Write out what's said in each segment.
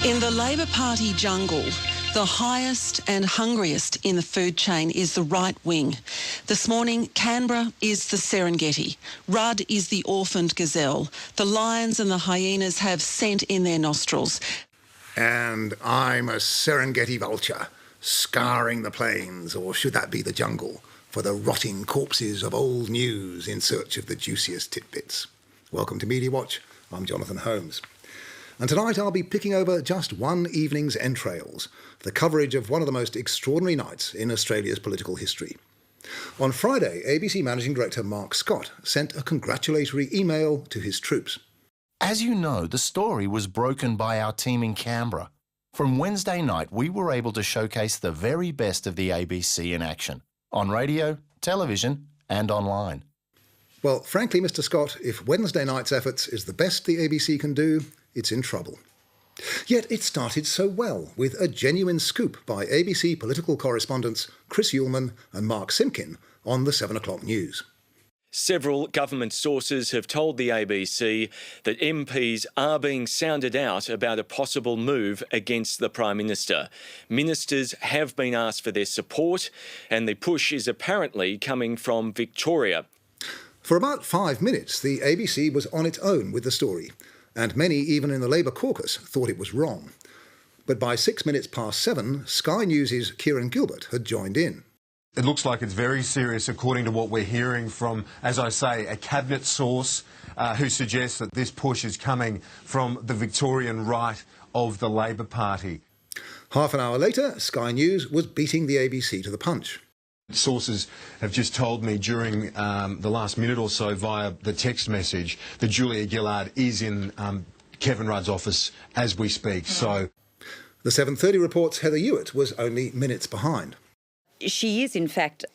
In the Labor Party jungle, the highest and hungriest in the food chain is the right wing. This morning, Canberra is the Serengeti. Rudd is the orphaned gazelle. The lions and the hyenas have scent in their nostrils. And I'm a Serengeti vulture, scouring the plains, or should that be the jungle, for the rotting corpses of old news in search of the juiciest tidbits. Welcome to Media Watch. I'm Jonathan Holmes. And tonight I'll be picking over just one evening's entrails, the coverage of one of the most extraordinary nights in Australia's political history. On Friday, ABC Managing Director Mark Scott sent a congratulatory email to his troops. As you know, the story was broken by our team in Canberra. From Wednesday night, we were able to showcase the very best of the ABC in action, on radio, television and online. Well, frankly, Mr. Scott, if Wednesday night's efforts is the best the ABC can do, it's in trouble. Yet it started so well, with a genuine scoop by ABC political correspondents Chris Uhlmann and Mark Simkin on the 7 o'clock news. Several government sources have told the ABC that MPs are being sounded out about a possible move against the Prime Minister. Ministers have been asked for their support, and the push is apparently coming from Victoria. For about 5 minutes, the ABC was on its own with the story, and many, even in the Labour caucus, thought it was wrong. But by 6 minutes past 7, Sky News' Kieran Gilbert had joined in. It looks like it's very serious, according to what we're hearing from, as I say, a cabinet source who suggests that this push is coming from the Victorian right of the Labor Party. Half an hour later, Sky News was beating the ABC to the punch. Sources have just told me during the last minute or so via the text message that Julia Gillard is in Kevin Rudd's office as we speak. So, the 7:30 report's Heather Hewitt was only minutes behind. She is, in fact,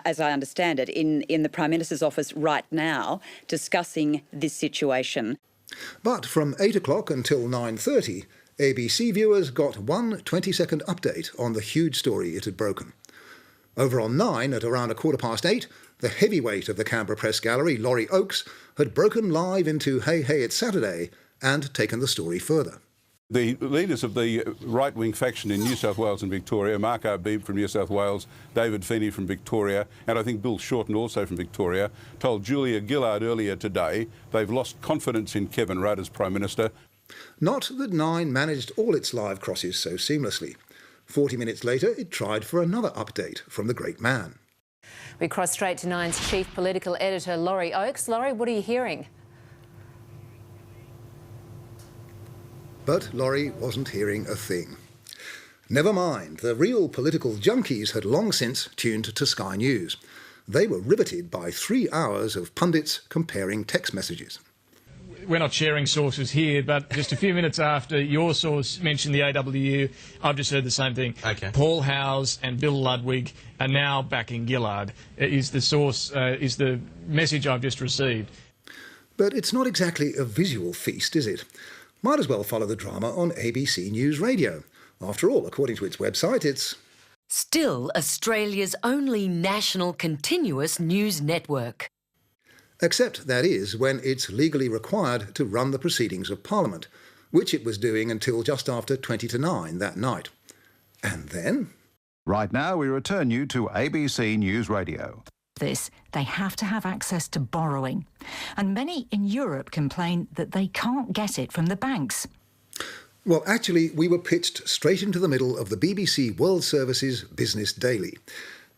as I understand it, in the Prime Minister's office right now discussing this situation. But from 8 o'clock until 9:30, ABC viewers got one 20-second update on the huge story it had broken. Over on 9, at around 8:15, the heavyweight of the Canberra Press Gallery, Laurie Oakes, had broken live into Hey Hey It's Saturday and taken the story further. The leaders of the right-wing faction in New South Wales and Victoria, Mark Arbib from New South Wales, David Feeney from Victoria, and I think Bill Shorten also from Victoria, told Julia Gillard earlier today they've lost confidence in Kevin Rudd as Prime Minister. Not that 9 managed all its live crosses so seamlessly. 40 minutes later, it tried for another update from the great man. We cross straight to Nine's chief political editor, Laurie Oakes. Laurie, what are you hearing? But Laurie wasn't hearing a thing. Never mind, the real political junkies had long since tuned to Sky News. They were riveted by 3 hours of pundits comparing text messages. We're not sharing sources here, but just a few minutes after your source mentioned the AWU, I've just heard the same thing. Okay. Paul Howes and Bill Ludwig are now backing Gillard, is the source, is the message I've just received. But it's not exactly a visual feast, is it? Might as well follow the drama on ABC News Radio. After all, according to its website, it's still Australia's only national continuous news network. Except, that is, when it's legally required to run the proceedings of Parliament, which it was doing until just after 20 to 9 that night. And then? Right now, we return you to ABC News Radio. They have to have access to borrowing. And many in Europe complain that they can't get it from the banks. Well, actually, we were pitched straight into the middle of the BBC World Service's Business Daily.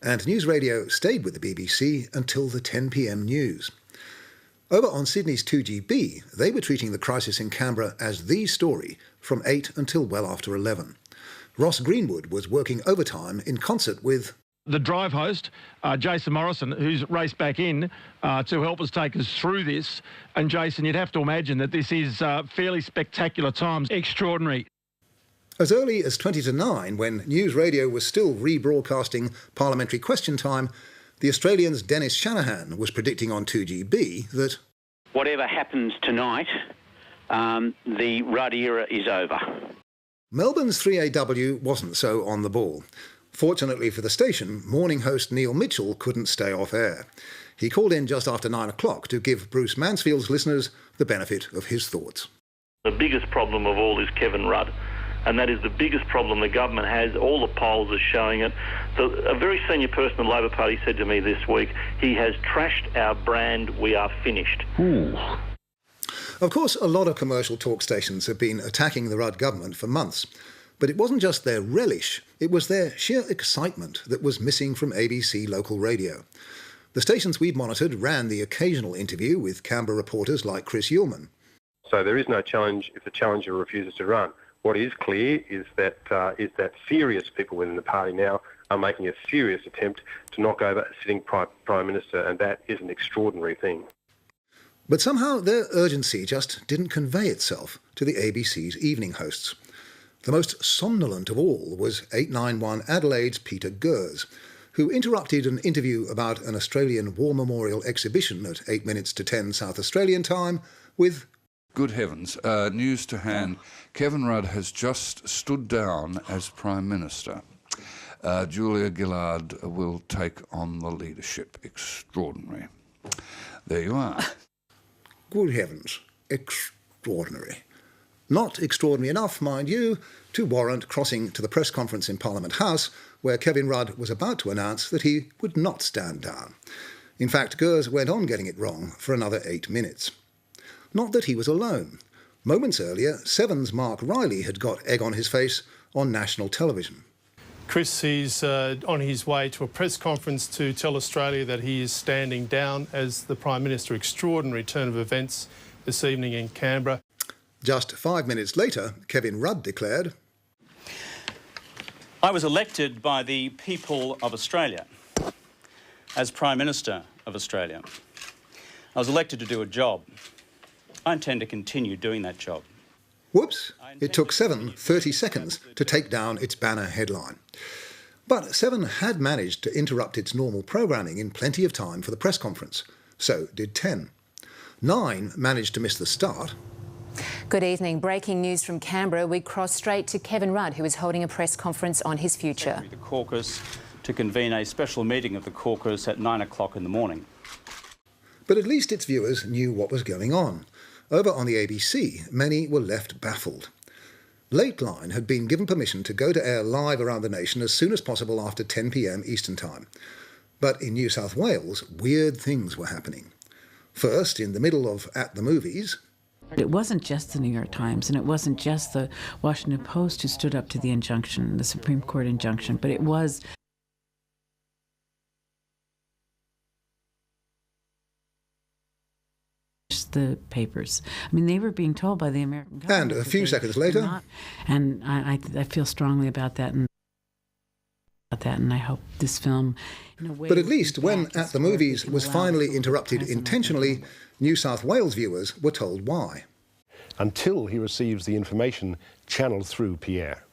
And News Radio stayed with the BBC until the 10 p.m. news. Over on Sydney's 2GB, they were treating the crisis in Canberra as the story from 8 until well after 11. Ross Greenwood was working overtime in concert with the drive host, Jason Morrison, who's raced back in to help us take us through this. And Jason, you'd have to imagine that this is fairly spectacular times, extraordinary. As early as 20 to 9, when News Radio was still rebroadcasting Parliamentary Question Time, the Australian's Dennis Shanahan was predicting on 2GB that whatever happens tonight, the Rudd era is over. Melbourne's 3AW wasn't so on the ball. Fortunately for the station, morning host Neil Mitchell couldn't stay off air. He called in just after 9 o'clock to give Bruce Mansfield's listeners the benefit of his thoughts. The biggest problem of all is Kevin Rudd. and that is the biggest problem the government has. All the polls are showing it. A very senior person in the Labor Party said to me this week, he has trashed our brand, we are finished. Ooh. Of course, a lot of commercial talk stations have been attacking the Rudd government for months. But it wasn't just their relish, it was their sheer excitement that was missing from ABC local radio. The stations we've monitored ran the occasional interview with Canberra reporters like Chris Uhlmann. So there is no challenge if the challenger refuses to run. What is clear is that serious people within the party now are making a serious attempt to knock over a sitting Prime Minister, and that is an extraordinary thing. But somehow their urgency just didn't convey itself to the ABC's evening hosts. The most somnolent of all was 891 Adelaide's Peter Gers, who interrupted an interview about an Australian War Memorial exhibition at 8 minutes to 10 South Australian time with... Good heavens, news to hand. Kevin Rudd has just stood down as Prime Minister. Julia Gillard will take on the leadership. Extraordinary. There you are. Good heavens, extraordinary. Not extraordinary enough, mind you, to warrant crossing to the press conference in Parliament House, where Kevin Rudd was about to announce that he would not stand down. In fact, Gers went on getting it wrong for another 8 minutes. Not that he was alone. Moments earlier, Seven's Mark Riley had got egg on his face on national television. Chris, he's on his way to a press conference to tell Australia that he is standing down as the Prime Minister. Extraordinary turn of events this evening in Canberra. Just 5 minutes later, Kevin Rudd declared, I was elected by the people of Australia as Prime Minister of Australia. I was elected to do a job. I intend to continue doing that job. Whoops, it took Seven 30 seconds to take down its banner headline. But Seven had managed to interrupt its normal programming in plenty of time for the press conference. So did 10. 9 managed to miss the start. Good evening. Breaking news from Canberra. We cross straight to Kevin Rudd, who is holding a press conference on his future. The caucus to convene a special meeting of the caucus at 9 o'clock in the morning. But at least its viewers knew what was going on. Over on the ABC, many were left baffled. Lateline had been given permission to go to air live around the nation as soon as possible after 10 p.m. Eastern Time. But in New South Wales, weird things were happening. First, in the middle of At the Movies... It wasn't just the New York Times, and it wasn't just the Washington Post who stood up to the injunction, the Supreme Court injunction, but it was the papers. I mean, they were being told by the American government. And a few seconds later... And I feel strongly about that, and I hope this film... But at least when At the Movies was finally interrupted intentionally, New South Wales viewers were told why. Until he receives the information channeled through Pierre.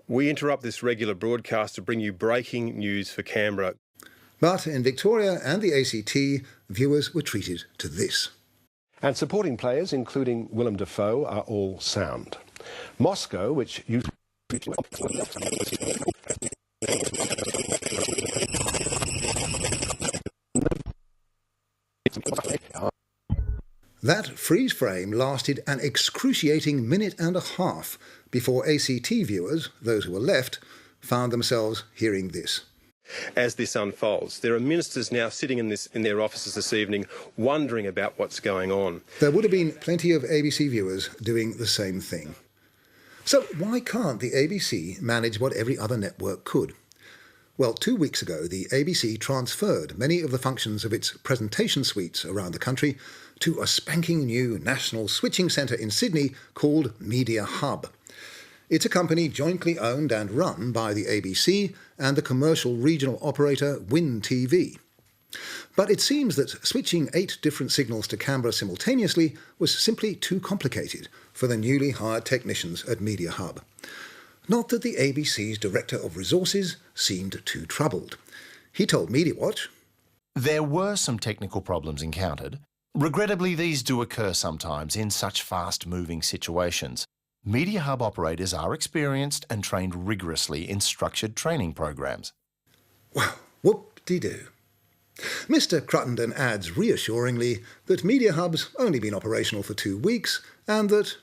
We interrupt this regular broadcast to bring you breaking news for Canberra. But in Victoria and the ACT, viewers were treated to this. And supporting players, including Willem Dafoe, are all sound. Moscow, which used... That freeze frame lasted an excruciating minute and a half before ACT viewers, those who were left, found themselves hearing this. As this unfolds, there are ministers now sitting in their offices this evening wondering about what's going on. There would have been plenty of ABC viewers doing the same thing. So why can't the ABC manage what every other network could? Well, 2 weeks ago, the ABC transferred many of the functions of its presentation suites around the country to a spanking new national switching centre in Sydney called Media Hub. It's a company jointly owned and run by the ABC and the commercial regional operator Win TV. But it seems that switching 8 different signals to Canberra simultaneously was simply too complicated for the newly hired technicians at Media Hub. Not that the ABC's Director of Resources seemed too troubled. He told Media Watch, There were some technical problems encountered. Regrettably, these do occur sometimes in such fast-moving situations. Media Hub operators are experienced and trained rigorously in structured training programs. Well, whoop-de-doo. Mr. Cruttenden adds reassuringly that Media Hub's only been operational for 2 weeks and that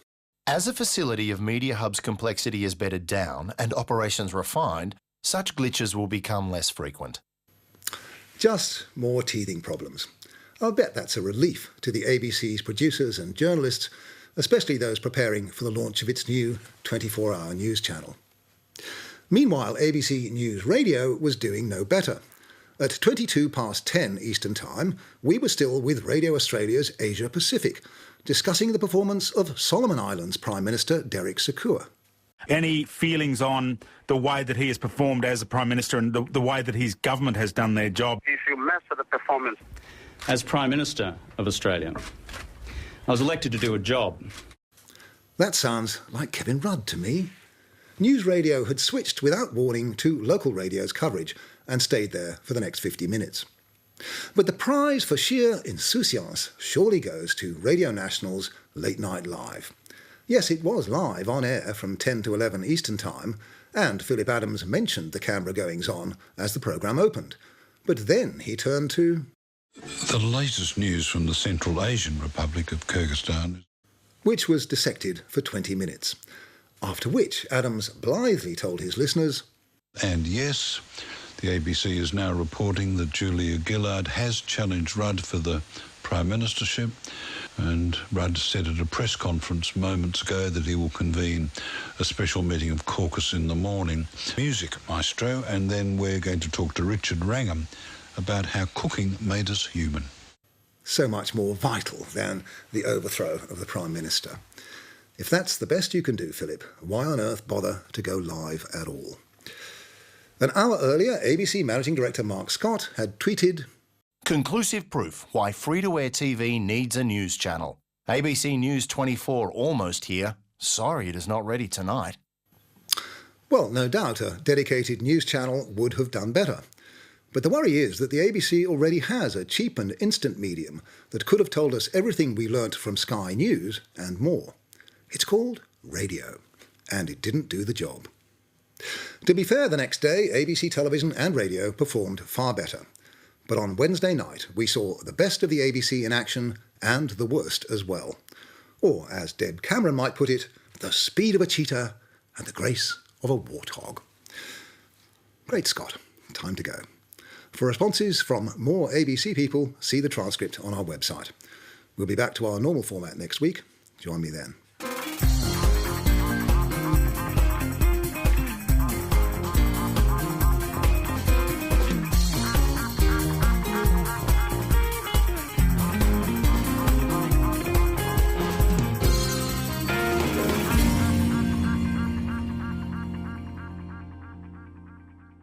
as a facility of Media Hub's complexity is bedded down and operations refined, such glitches will become less frequent. Just more teething problems. I'll bet that's a relief to the ABC's producers and journalists, especially those preparing for the launch of its new 24-hour news channel. Meanwhile, ABC News Radio was doing no better. At 10:22 Eastern Time, we were still with Radio Australia's Asia Pacific, discussing the performance of Solomon Islands Prime Minister Derek Sakua. Any feelings on the way that he has performed as a Prime Minister and the way that his government has done their job? If you measure the performance. As Prime Minister of Australia, I was elected to do a job. That sounds like Kevin Rudd to me. News Radio had switched without warning to local radio's coverage and stayed there for the next 50 minutes. But the prize for sheer insouciance surely goes to Radio National's Late Night Live. Yes, it was live on air from 10 to 11 Eastern Time, and Philip Adams mentioned the Canberra goings-on as the programme opened. But then he turned to the latest news from the Central Asian Republic of Kyrgyzstan, which was dissected for 20 minutes, after which Adams blithely told his listeners, and yes, the ABC is now reporting that Julia Gillard has challenged Rudd for the Prime Ministership, and Rudd said at a press conference moments ago that he will convene a special meeting of caucus in the morning. Music, maestro, and then we're going to talk to Richard Wrangham about how cooking made us human. So much more vital than the overthrow of the Prime Minister. If that's the best you can do, Philip, why on earth bother to go live at all? An hour earlier, ABC Managing Director Mark Scott had tweeted, conclusive proof why free-to-air TV needs a news channel. ABC News 24 almost here. Sorry it is not ready tonight. Well, no doubt a dedicated news channel would have done better. But the worry is that the ABC already has a cheap and instant medium that could have told us everything we learnt from Sky News and more. It's called radio, and it didn't do the job. To be fair, the next day, ABC Television and Radio performed far better. But on Wednesday night, we saw the best of the ABC in action and the worst as well. Or, as Deb Cameron might put it, the speed of a cheetah and the grace of a warthog. Great Scott, time to go. For responses from more ABC people, see the transcript on our website. We'll be back to our normal format next week. Join me then.